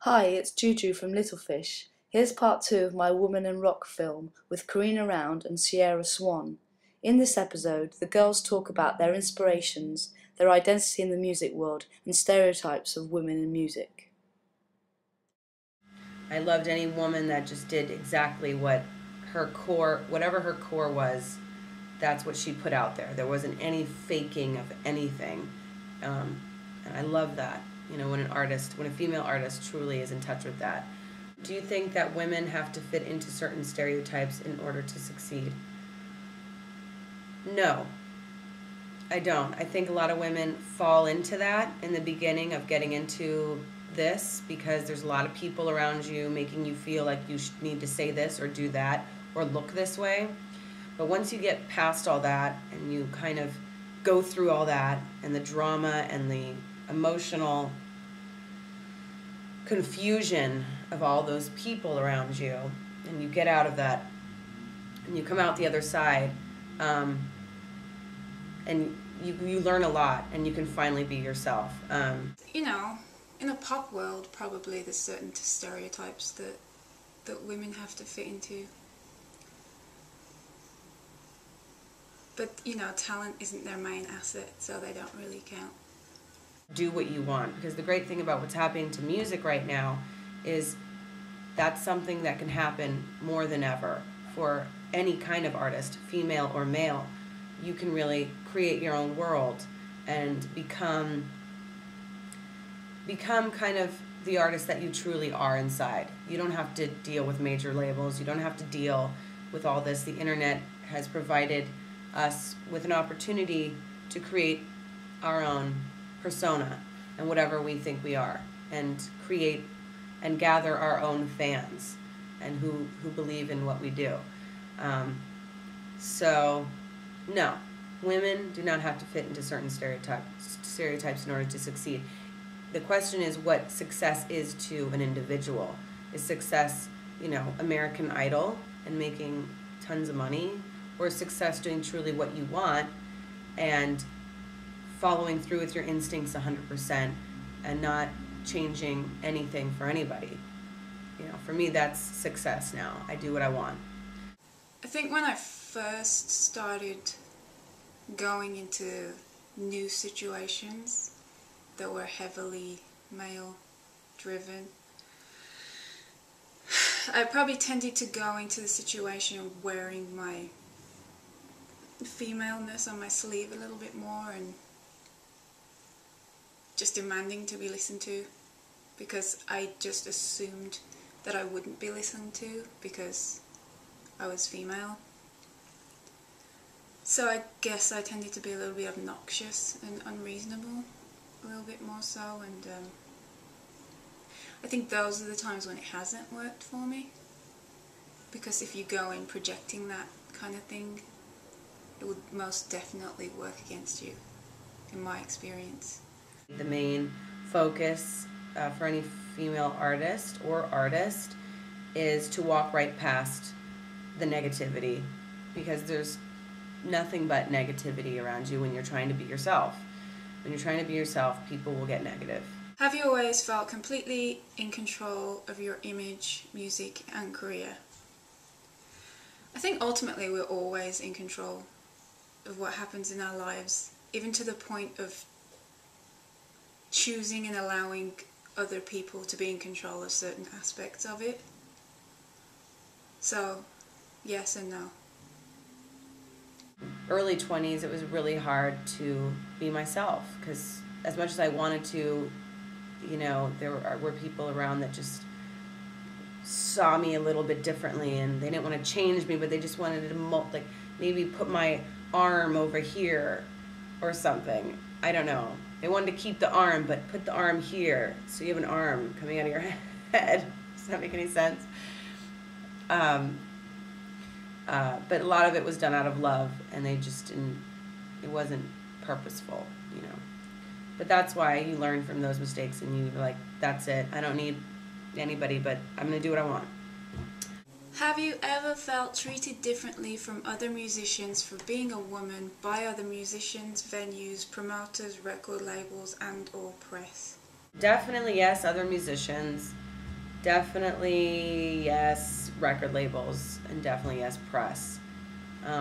Hi, it's Juju from Little Fish. Here's part 2 of my Woman in Rock film with Carina and Swan. In this episode, the girls talk about their inspirations, their identity in the music world, and stereotypes of women in music. I loved any woman that just did exactly what her core, whatever her core was, that's what she put out there. There wasn't any faking of anything. And I love that, when when a female artist truly is in touch with that. Do you think that women have to fit into certain stereotypes in order to succeed? No, I don't. I think a lot of women fall into that in the beginning of getting into this because there's a lot of people around you making you feel like you need to say this or do that or look this way. But once you get past all that and you kind of go through all that and the drama and the emotional confusion of all those people around you, and you get out of that and you come out the other side, and you learn a lot and you can finally be yourself. In a pop world, probably there's certain stereotypes that women have to fit into. But, talent isn't their main asset, so they don't really count. Do what you want, because the great thing about what's happening to music right now is that's something that can happen more than ever for any kind of artist, female or male. You can really create your own world and become kind of the artist that you truly are inside. You don't have to deal with major labels. You don't have to deal with all this. The internet has provided us with an opportunity to create our own persona and whatever we think we are, and create and gather our own fans and who believe in what we do. So no, women do not have to fit into certain stereotypes in order to succeed. The question is what success is to an individual. Is success, American Idol and making tons of money, or success doing truly what you want and following through with your instincts 100% and not changing anything for anybody? For me, that's success now. I do what I want. I think when I first started going into new situations that were heavily male driven, I probably tended to go into the situation wearing my femaleness on my sleeve a little bit more and just demanding to be listened to, because I just assumed that I wouldn't be listened to because I was female. So I guess I tended to be a little bit obnoxious and unreasonable, a little bit more so, and I think those are the times when it hasn't worked for me, because if you go in projecting that kind of thing, it would most definitely work against you, in my experience. The main focus for any female artist is to walk right past the negativity, because there's nothing but negativity around you when you're trying to be yourself. When you're trying to be yourself, people will get negative. Have you always felt completely in control of your image, music and career? I think ultimately we're always in control of what happens in our lives, even to the point of choosing and allowing other people to be in control of certain aspects of it. So, yes and no. Early 20s, it was really hard to be myself, because as much as I wanted to, there were people around that just saw me a little bit differently, and they didn't want to change me, but they just wanted to maybe put my arm over here or something. I don't know. They wanted to keep the arm, but put the arm here, so you have an arm coming out of your head. Does that make any sense? But a lot of it was done out of love, and they just didn't, it wasn't purposeful, But that's why you learn from those mistakes, and you're like, that's it. I don't need anybody, but I'm going to do what I want. Have you ever felt treated differently from other musicians for being a woman by other musicians, venues, promoters, record labels and or press? Definitely yes, other musicians. Definitely yes, record labels, and definitely yes, press. I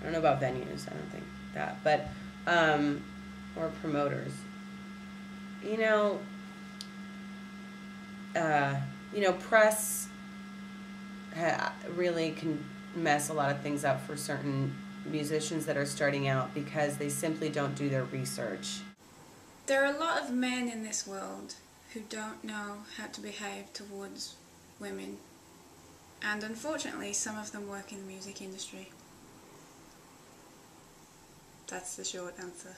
don't know about venues. I don't think that, but or promoters. You know, press really can mess a lot of things up for certain musicians that are starting out because they simply don't do their research. There are a lot of men in this world who don't know how to behave towards women, and unfortunately some of them work in the music industry. That's the short answer.